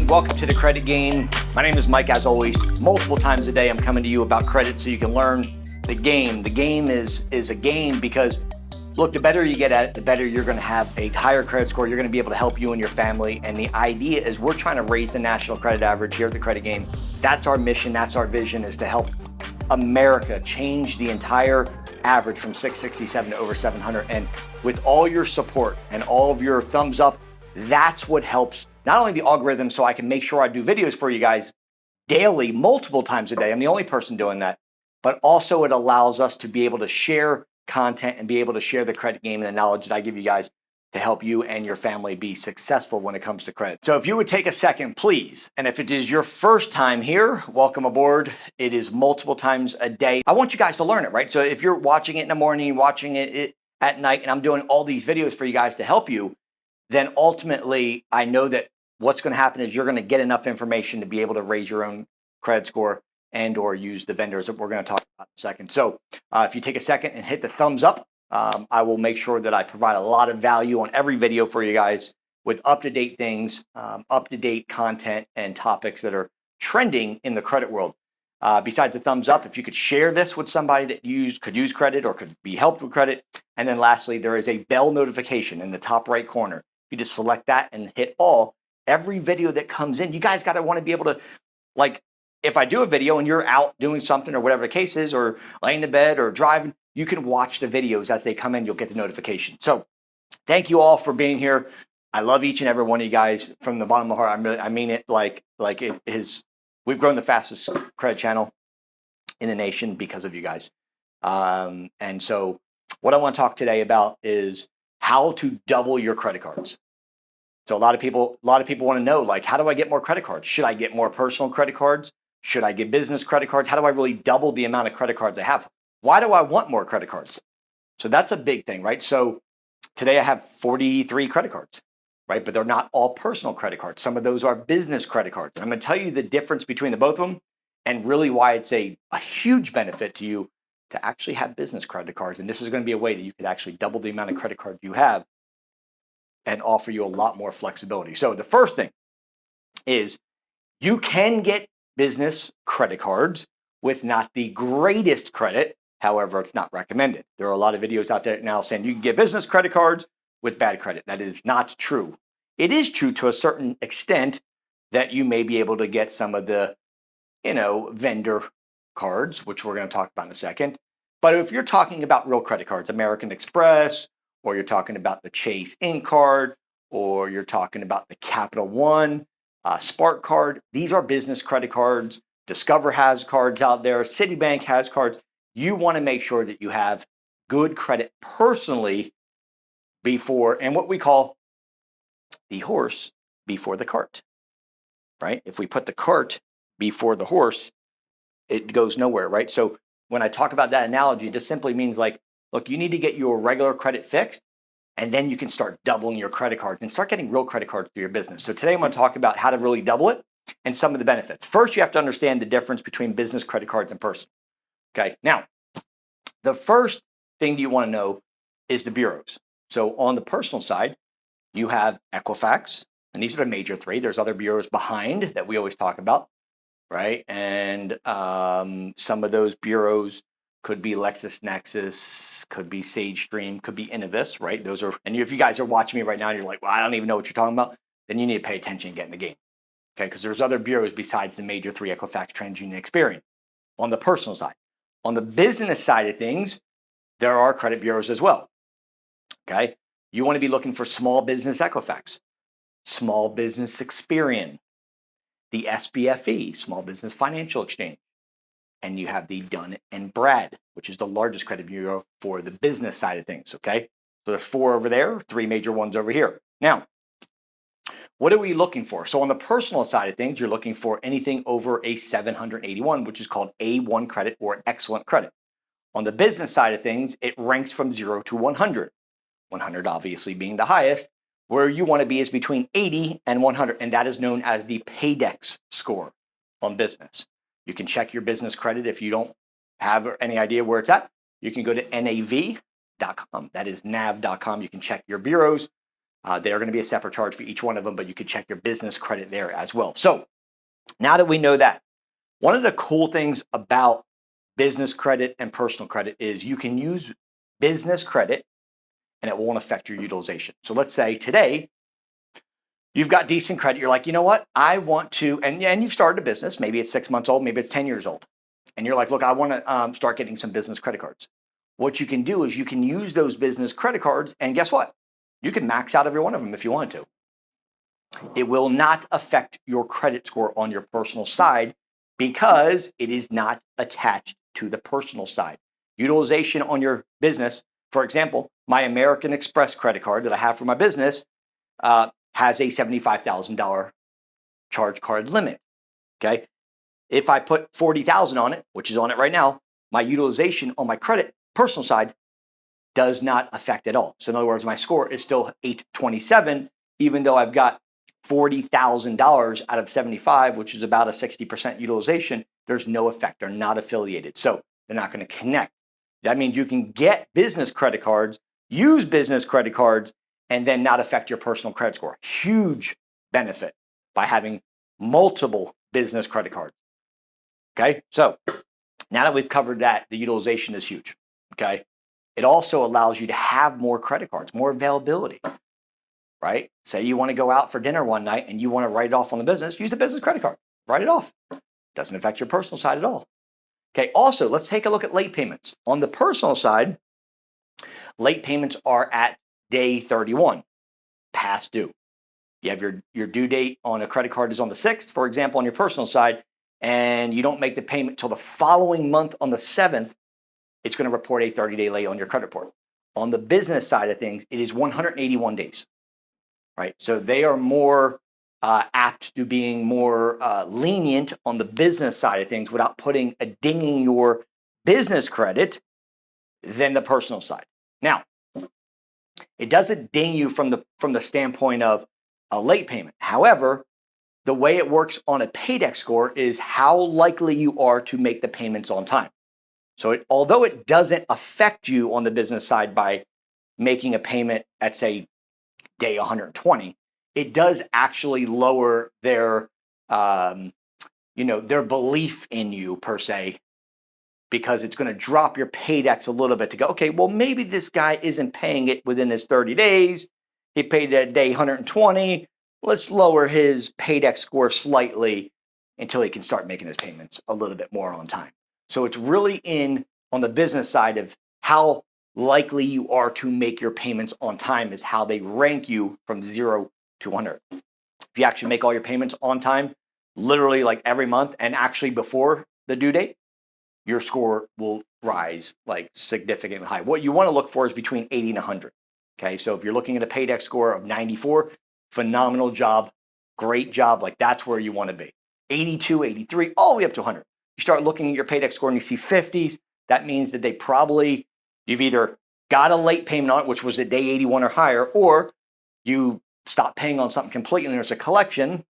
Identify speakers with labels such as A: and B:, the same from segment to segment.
A: Welcome to The Credit Game. My name is Mike, as always. Multiple times a day, I'm coming to you about credit so you can learn the game. The game is a game because, look, the better you get at it, the better you're going to have a higher credit score. You're going to be able to help you and your family. And the idea is we're trying to raise the national credit average here at The Credit Game. That's our mission. That's our vision, is to help America change the entire average from 667 to over 700. And with all your support and all of your thumbs up, that's what helps not only the algorithm so I can make sure I do videos for you guys daily, multiple times a day. I'm the only person doing that. But also it allows us to be able to share content and be able to share the credit game and the knowledge that I give you guys to help you and your family be successful when it comes to credit. So if you would take a second, please, and if it is your first time here, welcome aboard. It is multiple times a day. I want you guys to learn it, right? So if you're watching it in the morning, watching it at night, and I'm doing all these videos for you guys to help you, then ultimately I know that what's going to happen is you're going to get enough information to be able to raise your own credit score and or use the vendors that we're going to talk about in a second. So if you take a second and hit the thumbs up, I will make sure that I provide a lot of value on every video for you guys with up-to-date things, up-to-date content and topics that are trending in the credit world. Besides the thumbs up, if you could share this with somebody that could use credit or could be helped with credit. And then lastly, there is a bell notification in the top right corner. You just select that and hit all. Every video that comes in, you guys got to want to be able to, like, if I do a video and you're out doing something or whatever the case is, or laying in bed or driving, you can watch the videos as they come in. You'll get the notification. So thank you all for being here. I love each and every one of you guys from the bottom of my heart. I mean it like it is. We've grown the fastest credit channel in the nation because of you guys. And so what I want to talk today about is how to double your credit cards. So a lot of people want to know, like, how do I get more credit cards? Should I get more personal credit cards? Should I get business credit cards? How do I really double the amount of credit cards I have? Why do I want more credit cards? So that's a big thing, right? So today I have 43 credit cards, right? But they're not all personal credit cards. Some of those are business credit cards. And I'm going to tell you the difference between the both of them and really why it's a huge benefit to you to actually have business credit cards. And this is going to be a way that you could actually double the amount of credit cards you have and offer you a lot more flexibility. So the first thing is you can get business credit cards with not the greatest credit. However, it's not recommended. There are a lot of videos out there now saying you can get business credit cards with bad credit. That is not true. It is true to a certain extent that you may be able to get some of the, vendor cards, which we're going to talk about in a second. But if you're talking about real credit cards, American Express, or you're talking about the Chase Ink card, or you're talking about the Capital One Spark card, these are business credit cards. Discover has cards out there. Citibank has cards. You want to make sure that you have good credit personally before, and what we call the horse before the cart, right? If we put the cart before the horse, it goes nowhere, right? So when I talk about that analogy, it just simply means like, look, you need to get your regular credit fixed, and then you can start doubling your credit cards and start getting real credit cards for your business. So today I'm going to talk about how to really double it and some of the benefits. First, you have to understand the difference between business credit cards and personal. Okay, now, the first thing you want to know is the bureaus. So on the personal side, you have Equifax, and these are the major three. There's other bureaus behind that we always talk about, right? And some of those bureaus could be LexisNexis, could be SageStream, could be Innovis, right? Those are, and if you guys are watching me right now and you're like, well, I don't even know what you're talking about, then you need to pay attention and get in the game, okay? Because there's other bureaus besides the major three, Equifax, TransUnion, Experian, on the personal side. On the business side of things, there are credit bureaus as well, okay? You want to be looking for small business Equifax, small business Experian, the SBFE, Small Business Financial Exchange, and you have the Dun & Brad, which is the largest credit bureau for the business side of things, okay? So there's 4 over there, 3 major ones over here. Now, what are we looking for? So on the personal side of things, you're looking for anything over a 781, which is called A1 credit or excellent credit. On the business side of things, it ranks from 0 to 100. 100 obviously being the highest. Where you want to be is between 80 and 100, and that is known as the Paydex score on business. You can check your business credit if you don't have any idea where it's at. You can go to nav.com. That is nav.com. You can check your bureaus. They are going to be a separate charge for each one of them, but you can check your business credit there as well. So now that we know that, one of the cool things about business credit and personal credit is you can use business credit and it won't affect your utilization. So let's say today you've got decent credit. You're like, you know what? I want to, and you've started a business. Maybe it's 6 months old, maybe it's 10 years old. And you're like, look, I want to start getting some business credit cards. What you can do is you can use those business credit cards, and guess what? You can max out every one of them if you want to. It will not affect your credit score on your personal side because it is not attached to the personal side. Utilization on your business, for example, my American Express credit card that I have for my business has a $75,000 charge card limit. Okay. If I put $40,000 on it, which is on it right now, my utilization on my credit personal side does not affect at all. So in other words, my score is still 827, even though I've got $40,000 out of 75, which is about a 60% utilization. There's no effect. They're not affiliated. So they're not going to connect. That means you can get business credit cards, use business credit cards, and then not affect your personal credit score. Huge benefit by having multiple business credit cards. Okay, so now that we've covered that, the utilization is huge. Okay, it also allows you to have more credit cards, more availability, right? Say you want to go out for dinner one night and you want to write it off on the business, use the business credit card, write it off. Doesn't affect your personal side at all. Okay, also, let's take a look at late payments. On the personal side, late payments are at day 31, past due. You have your due date on a credit card is on the 6th, for example, on your personal side, and you don't make the payment till the following month on the 7th, it's going to report a 30-day late on your credit report. On the business side of things, it is 181 days, right? So they are more apt to being more lenient on the business side of things without dinging your business credit than the personal side. Now, it doesn't ding you from the standpoint of a late payment. However, the way it works on a Paydex score is how likely you are to make the payments on time. So although it doesn't affect you on the business side by making a payment at, say, day 120, it does actually lower their belief in you per se, because it's going to drop your Paydex a little bit to go, okay, well, maybe this guy isn't paying it within his 30 days. He paid it at day 120. Let's lower his Paydex score slightly until he can start making his payments a little bit more on time. So it's really on the business side of how likely you are to make your payments on time is how they rank you from 0 to 100. If you actually make all your payments on time, literally like every month and actually before the due date, your score will rise like significantly high. What you want to look for is between 80 and 100. Okay, so if you're looking at a Paydex score of 94, phenomenal job, great job, like that's where you want to be. 82, 83, all the way up to 100. You start looking at your Paydex score and you see 50s, that means that you've either got a late payment on it, which was at day 81 or higher, or you stop paying on something completely and there's a collection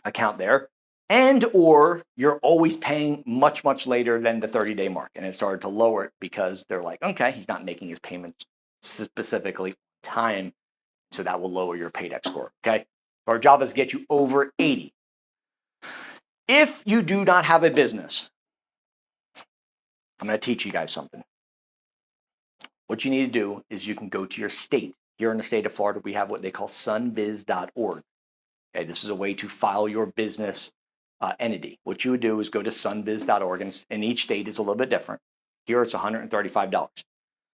A: account there, and or you're always paying much, much later than the 30-day mark. And it started to lower it because they're like, okay, he's not making his payments specifically on time, so that will lower your Paydex score, okay? Our job is to get you over 80. If you do not have a business, I'm going to teach you guys something. What you need to do is you can go to your state. Here in the state of Florida, we have what they call sunbiz.org. Okay, this is a way to file your business entity. What you would do is go to sunbiz.org, and each state is a little bit different. Here it's $135.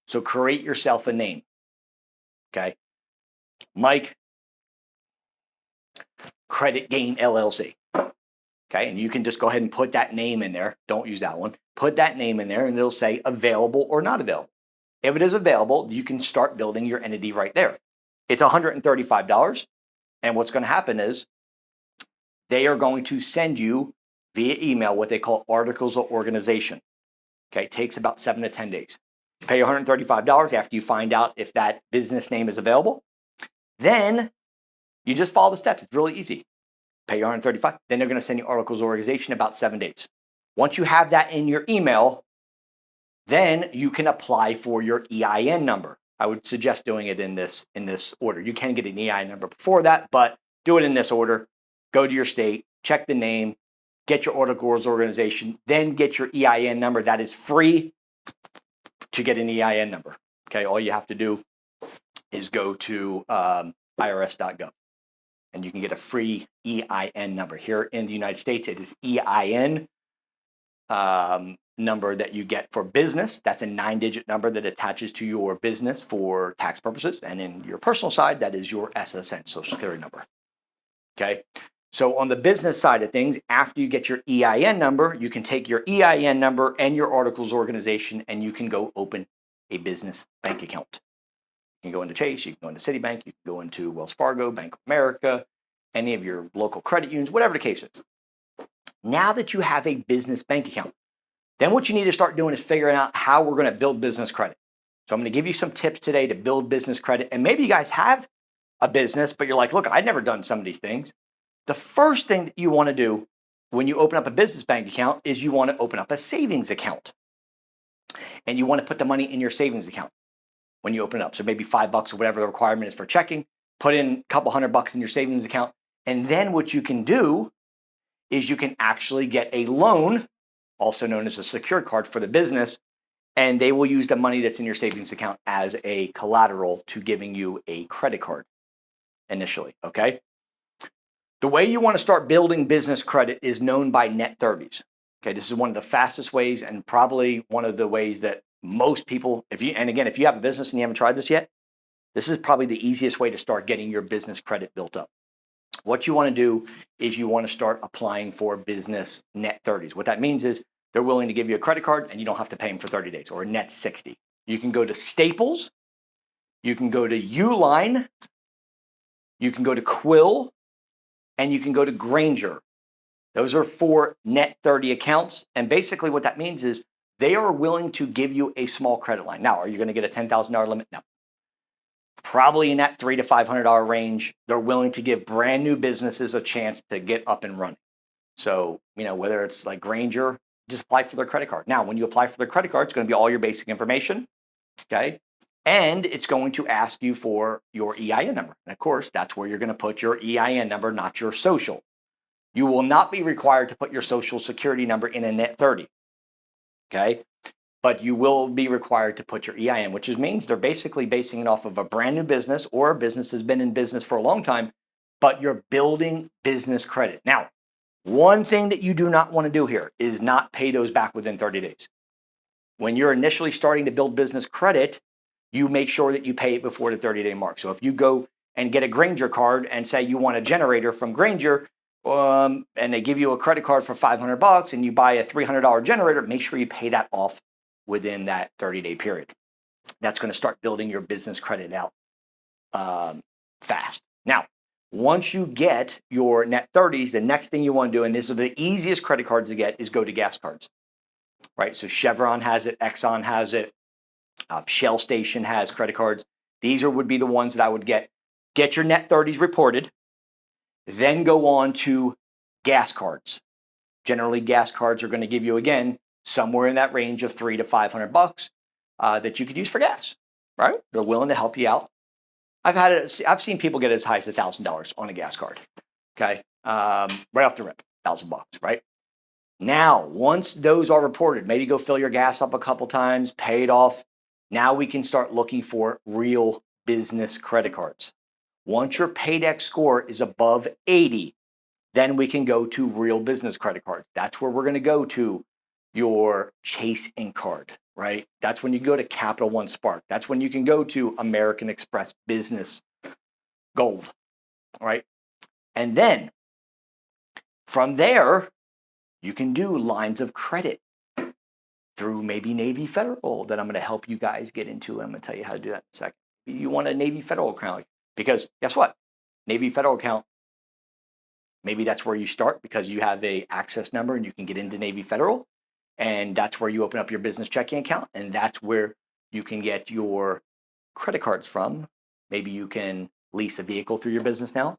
A: So create yourself a name. Okay, Mike Credit Gain LLC. Okay, and you can just go ahead and put that name in there. Don't use that one. Put that name in there and it'll say available or not available. If it is available, you can start building your entity right there. It's $135. And what's going to happen is they are going to send you via email what they call articles of organization. Okay, it takes about 7 to 10 days. You pay $135 after you find out if that business name is available. Then you just follow the steps. It's really easy. Pay your $135. Then they're going to send you articles of organization in about 7 days. Once you have that in your email, then you can apply for your EIN number. I would suggest doing it in this order. You can get an EIN number before that, but do it in this order. Go to your state, check the name, get your articles organization, then get your EIN number. That is free to get an EIN number. Okay, all you have to do is go to irs.gov and you can get a free EIN number. Here in the United States, it is EIN number that you get for business. That's a 9-digit number that attaches to your business for tax purposes. And in your personal side, that is your SSN, Social Security number. Okay. So on the business side of things, after you get your EIN number, you can take your EIN number and your articles organization and you can go open a business bank account. You can go into Chase, you can go into Citibank, you can go into Wells Fargo, Bank of America, any of your local credit unions, whatever the case is. Now that you have a business bank account, then what you need to start doing is figuring out how we're going to build business credit. So I'm going to give you some tips today to build business credit. And maybe you guys have a business, but you're like, look, I've never done some of these things. The first thing that you want to do when you open up a business bank account is you want to open up a savings account. And you want to put the money in your savings account when you open it up. So maybe $5 or whatever the requirement is for checking, put in a couple $100 in your savings account. And then what you can do is you can actually get a loan, also known as a secured card for the business, and they will use the money that's in your savings account as a collateral to giving you a credit card initially, okay? The way you want to start building business credit is known by net 30s. Okay, this is one of the fastest ways and probably one of the ways that most people, if you have a business and you haven't tried this yet, this is probably the easiest way to start getting your business credit built up. What you want to do is you want to start applying for business net 30s. What that means is they're willing to give you a credit card and you don't have to pay them for 30 days or a net 60. You can go to Staples, you can go to Uline, you can go to Quill, and you can go to Granger. Those are 4 net 30 accounts. And basically what that means is they are willing to give you a small credit line. Now, are you going to get a $10,000 limit? No. Probably in that $300 to $500 range. They're willing to give brand new businesses a chance to get up and running. So, whether it's like Granger, just apply for their credit card. Now, when you apply for their credit card, it's going to be all your basic information, okay? And it's going to ask you for your EIN number. And of course, that's where you're going to put your EIN number, not your social. You will not be required to put your social security number in a net 30, okay? But you will be required to put your EIN, which means they're basically basing it off of a brand new business or a business has been in business for a long time, but you're building business credit. Now, one thing that you do not want to do here is not pay those back within 30 days. When you're initially starting to build business credit, you make sure that you pay it before the 30-day mark. So if you go and get a Granger card and say you want a generator from Granger, and they give you a credit card for $500 and you buy a $300 generator, make sure you pay that off within that 30-day period. That's going to start building your business credit out fast. Now, once you get your net 30s, the next thing you want to do, and this is the easiest credit cards to get, is go to gas cards, right? So Chevron has it, Exxon has it, Shell Station has credit cards. These would be the ones that I would get. Get your net 30s reported, then go on to gas cards. Generally, gas cards are going to give you, again, somewhere in that range of $300 to $500 that you could use for gas, right? They're willing to help you out. I've seen people get as high as $1,000 on a gas card, okay? Right off the rip, $1,000, right? Now, once those are reported, maybe go fill your gas up a couple times, pay it off. Now we can start looking for real business credit cards. Once your Paydex score is above 80, then we can go to real business credit cards. That's where we're going to go to your Chase Ink card, right? That's when you go to Capital One Spark. That's when you can go to American Express Business Gold, right? And then from there, you can do lines of credit through maybe Navy Federal that I'm going to help you guys get into. I'm going to tell you how to do that in a second. You want a Navy Federal account because guess what? Navy Federal account, maybe that's where you start because you have a access number and you can get into Navy Federal. And that's where you open up your business checking account. And that's where you can get your credit cards from. Maybe you can lease a vehicle through your business now,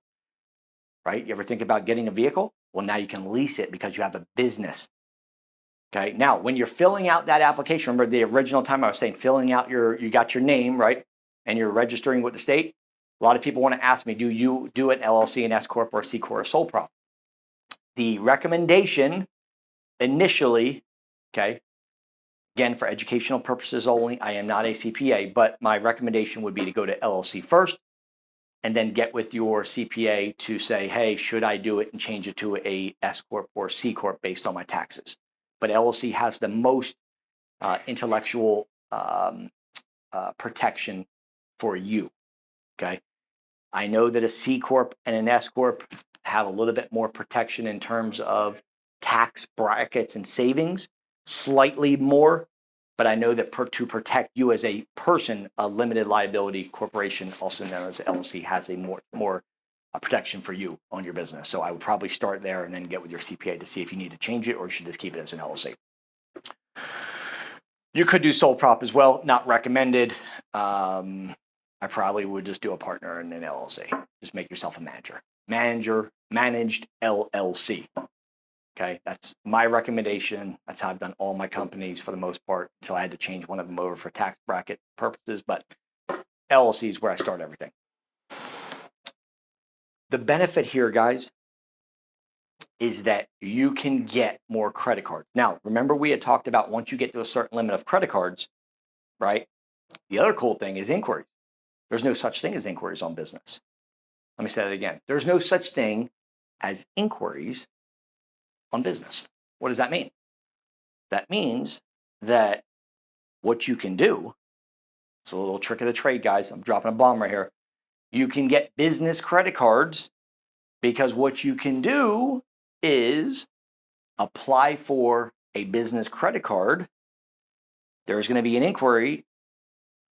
A: right? You ever think about getting a vehicle? Well, now you can lease it because you have a business. Okay. Now, when you're filling out that application, remember the original time I was saying filling out you got your name, right? and you're registering with the state, a lot of people want to ask me, do you do an LLC, an S Corp, or a C Corp, or sole prop? The recommendation initially, okay, again, for educational purposes only, I am not a CPA, but my recommendation would be to go to LLC first and then get with your CPA to say, hey, should I do it and change it to a S Corp or C Corp based on my taxes? But LLC has the most intellectual protection for you, okay? I know that a C Corp and an S Corp have a little bit more protection in terms of tax brackets and savings, slightly more, but I know that to protect you as a person, a limited liability corporation, also known as LLC, has a more protection for you on your business. So I would probably start there and then get with your CPA to see if you need to change it or you should just keep it as an LLC. You could do sole prop as well, not recommended. I probably would just do a partner and an LLC. Just make yourself a managed LLC. Okay, that's my recommendation. That's how I've done all my companies for the most part until I had to change one of them over for tax bracket purposes. But LLC is where I start everything. The benefit here, guys, is that you can get more credit cards. Now, remember we had talked about once you get to a certain limit of credit cards, right? The other cool thing is inquiries. There's no such thing as inquiries on business. Let me say that again. There's no such thing as inquiries on business. What does that mean? That means that what you can do, it's a little trick of the trade, guys. I'm dropping a bomb right here. You can get business credit cards because what you can do is apply for a business credit card. There's going to be an inquiry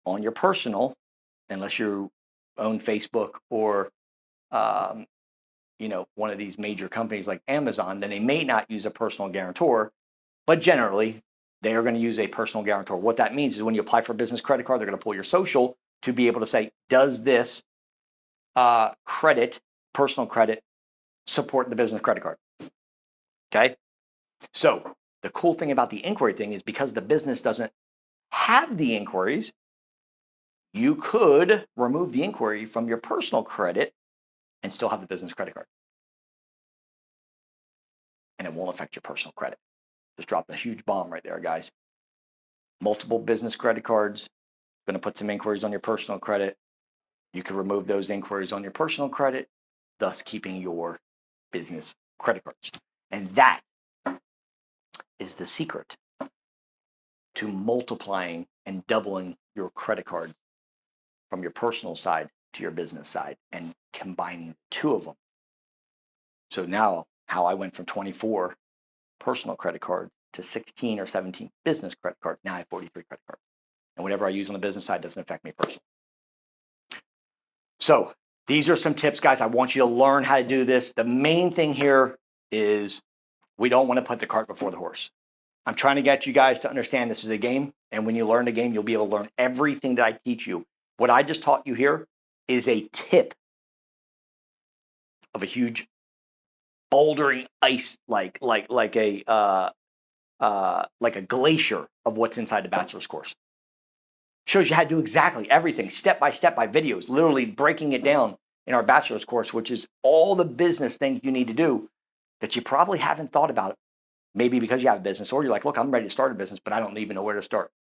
A: on your personal, unless you own Facebook or one of these major companies like Amazon, then they may not use a personal guarantor, but generally they are going to use a personal guarantor. What that means is when you apply for a business credit card, they're going to pull your social to be able to say, does this personal credit, support the business credit card? Okay. So the cool thing about the inquiry thing is because the business doesn't have the inquiries, you could remove the inquiry from your personal credit and still have the business credit card. And it won't affect your personal credit. Just dropped a huge bomb right there, guys. Multiple business credit cards, going to put some inquiries on your personal credit. You can remove those inquiries on your personal credit, thus keeping your business credit cards. And that is the secret to multiplying and doubling your credit cards from your personal side to your business side and combining the two of them. So now how I went from 24 personal credit cards to 16 or 17 business credit cards. Now I have 43 credit cards. And whatever I use on the business side doesn't affect me personally. So these are some tips, guys. I want you to learn how to do this. The main thing here is we don't want to put the cart before the horse. I'm trying to get you guys to understand this is a game. And when you learn the game, you'll be able to learn everything that I teach you. What I just taught you here is a tip of a huge bouldering ice, like a glacier of what's inside the bachelor's course. Shows you how to do exactly everything, step by step by videos, literally breaking it down in our bachelor's course, which is all the business things you need to do that you probably haven't thought about. Maybe because you have a business or you're like, look, I'm ready to start a business, but I don't even know where to start.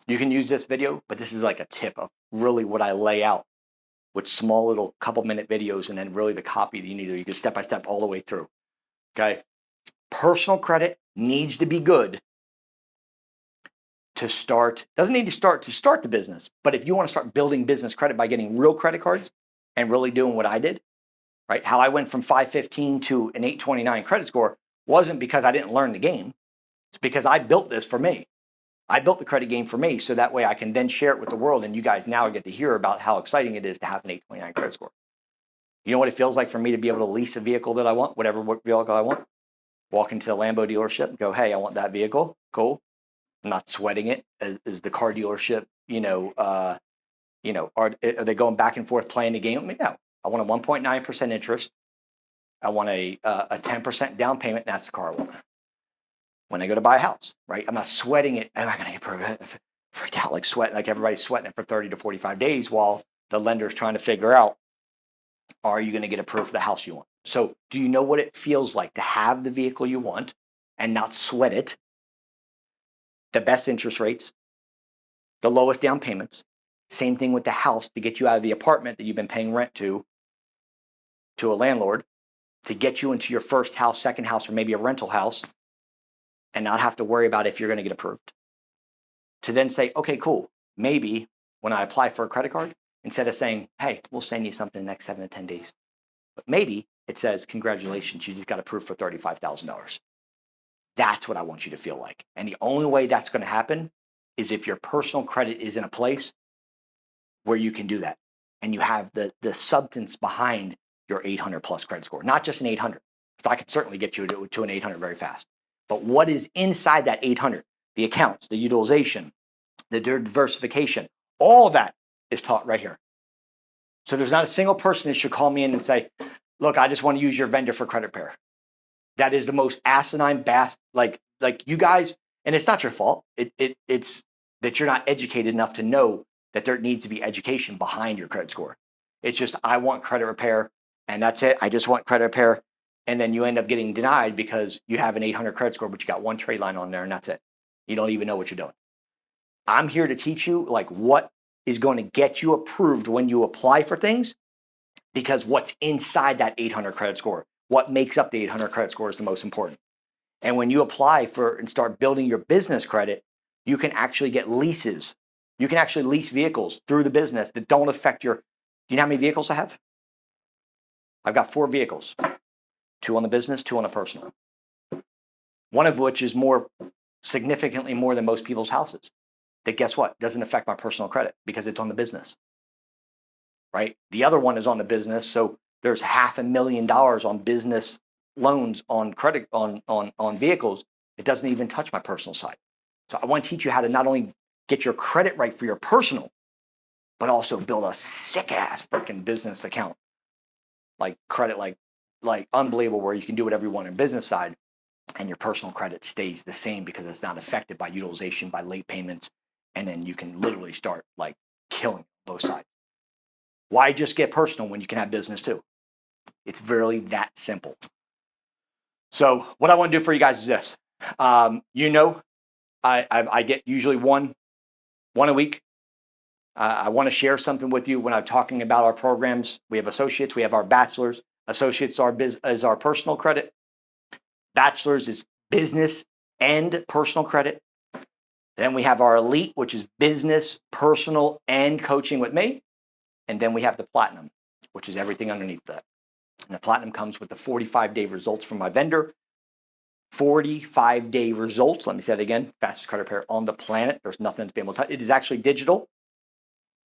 A: You can use this video, but this is like a tip of really what I lay out with small little couple-minute videos and then really the copy that you need to. You can step by step all the way through. Okay. Personal credit needs to be good to start. Doesn't need to start the business, but if you want to start building business credit by getting real credit cards and really doing what I did, right? How I went from 515 to an 829 credit score wasn't because I didn't learn the game. It's because I built this for me. I built the credit game for me so that way I can then share it with the world and you guys now get to hear about how exciting it is to have an 829 credit score. You know what it feels like for me to be able to lease a vehicle that I want, whatever vehicle I want? Walk into the Lambo dealership and go, hey, I want that vehicle. Cool. I'm not sweating it. Is the car dealership, are they going back and forth playing the game? I mean, no. I want a 1.9% interest. I want a 10% down payment. And that's the car I want. When I go to buy a house, right? I'm not sweating it. Am I going to get freaked out, like sweat, like everybody's sweating it for 30 to 45 days while the lender's trying to figure out, are you going to get approved for the house you want? So do you know what it feels like to have the vehicle you want and not sweat it? The best interest rates, the lowest down payments, same thing with the house to get you out of the apartment that you've been paying rent to a landlord, to get you into your first house, second house, or maybe a rental house, and not have to worry about if you're going to get approved. To then say, okay, cool. Maybe when I apply for a credit card, instead of saying, hey, we'll send you something in the next 7 to 10 days, but maybe it says, congratulations, you just got approved for $35,000. That's what I want you to feel like. And the only way that's going to happen is if your personal credit is in a place where you can do that. And you have the substance behind your 800 plus credit score, not just an 800. So I could certainly get you to an 800 very fast. But what is inside that 800? The accounts, the utilization, the diversification, all of that is taught right here. So there's not a single person that should call me in and say, look, I just want to use your vendor for credit repair. That is the most asinine like you guys, and it's not your fault. It's that you're not educated enough to know that there needs to be education behind your credit score. It's just, I want credit repair and that's it. I just want credit repair. And then you end up getting denied because you have an 800 credit score, but you got one trade line on there and that's it. You don't even know what you're doing. I'm here to teach you like what is going to get you approved when you apply for things, because what's inside that 800 credit score, what makes up the 800 credit score is the most important. And when you apply for and start building your business credit, you can actually get leases. You can actually lease vehicles through the business that don't affect your, do you know how many vehicles I have? I've got 4 vehicles, 2 on the business, 2 on the personal. One of which is significantly more than most people's houses. That guess what? Doesn't affect my personal credit because it's on the business, right? The other one is on the business. So there's $500,000 on business loans on credit, on vehicles. It doesn't even touch my personal side. So I want to teach you how to not only get your credit right for your personal, but also build a sick ass freaking business account. Like credit, like unbelievable, where you can do whatever you want on business side and your personal credit stays the same because it's not affected by utilization, by late payments. And then you can literally start like killing both sides. Why just get personal when you can have business too? It's really that simple. So what I want to do for you guys is this. I get usually one a week. I want to share something with you when I'm talking about our programs. We have associates, we have our bachelors. Associates is our personal credit. Bachelors is business and personal credit. Then we have our elite, which is business, personal, and coaching with me. And then we have the platinum, which is everything underneath that. And the platinum comes with the 45-day results from my vendor. 45-day results. Let me say that again. Fastest credit repair on the planet. There's nothing to be able to touch. It is actually digital.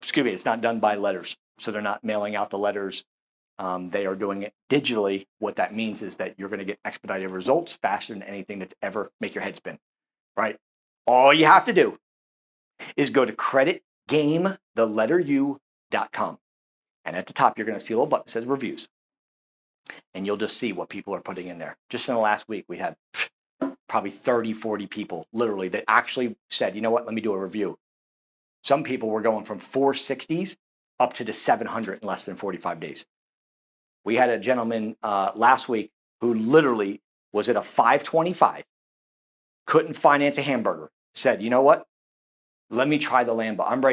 A: Excuse me, it's not done by letters. So they're not mailing out the letters. They are doing it digitally. What that means is that you're going to get expedited results faster than anything that's ever make your head spin, right? All you have to do is go to creditgametheletteru.com. And at the top, you're going to see a little button that says reviews. And you'll just see what people are putting in there. Just in the last week, we had probably 30, 40 people literally that actually said, you know what, let me do a review. Some people were going from 460s up to the 700 in less than 45 days. We had a gentleman last week who literally was at a 525, couldn't finance a hamburger, said, you know what, let me try the Lambo. I'm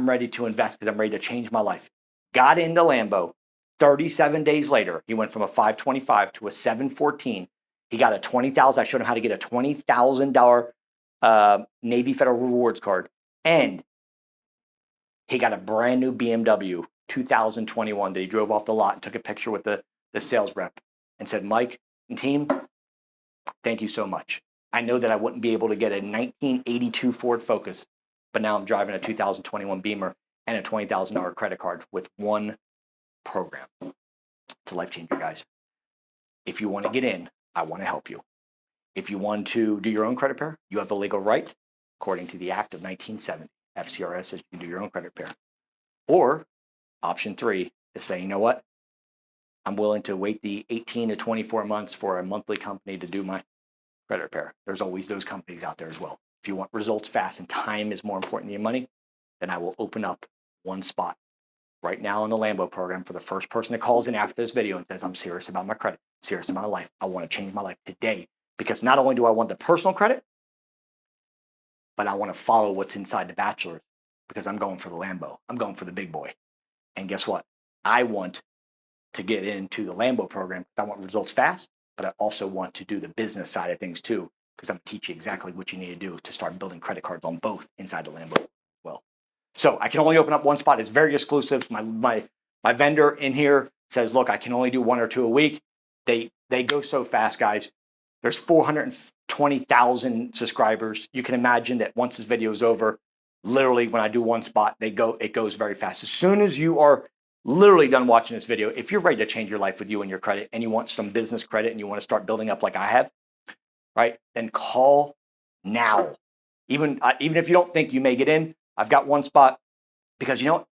A: ready to invest because I'm ready to change my life. Got into Lambo. 37 days later, he went from a 525 to a 714. He got a $20,000. I showed him how to get a $20,000 Navy Federal Rewards card. And he got a brand new BMW 2021 that he drove off the lot and took a picture with the sales rep and said, Mike and team, thank you so much. I know that I wouldn't be able to get a 1982 Ford Focus, but now I'm driving a 2021 Beamer and a $20,000 credit card with one program. It's a life changer, guys. If you want to get in, I want to help you. If you want to do your own credit repair, you have the legal right, according to the Act of 1970. FCRS says you can do your own credit repair. Or option 3 is say, you know what? I'm willing to wait the 18 to 24 months for a monthly company to do my credit repair. There's always those companies out there as well. if you want results fast and time is more important than your money, then I will open up one spot right now in the Lambo program for the first person that calls in after this video and says, I'm serious about my credit, serious about my life. I want to change my life today. Because not only do I want the personal credit, but I want to follow what's inside the bachelor because I'm going for the Lambo. I'm going for the big boy. And guess what? I want to get into the Lambo program. I want results fast, but I also want to do the business side of things too, because I'm teaching you exactly what you need to do to start building credit cards on both inside the Lambo. Well, so I can only open up one spot. It's very exclusive. My vendor in here says, look, I can only do 1 or 2 a week. They go so fast, guys. There's 420,000 subscribers. You can imagine that once this video is over, literally when I do one spot, it goes very fast. As soon as you are literally done watching this video, if you're ready to change your life with you and your credit and you want some business credit and you want to start building up like I have, right, then call now. Even if you don't think you may get in, I've got one spot because you know what?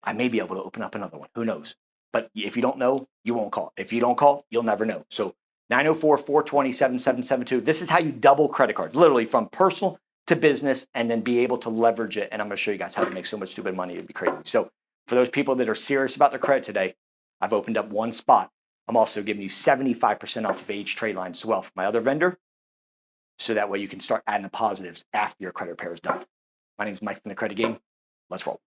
A: I may be able to open up another one. Who knows? But if you don't know, you won't call. If you don't call, you'll never know. So 904-420-7772. This is how you double credit cards, literally from personal to business, and then be able to leverage it. And I'm going to show you guys how to make so much stupid money. It'd be crazy. So for those people that are serious about their credit today, I've opened up one spot. I'm also giving you 75% off of Age Trade Lines as well from my other vendor. So that way you can start adding the positives after your credit repair is done. My name is Mike from The Credit Game. Let's roll.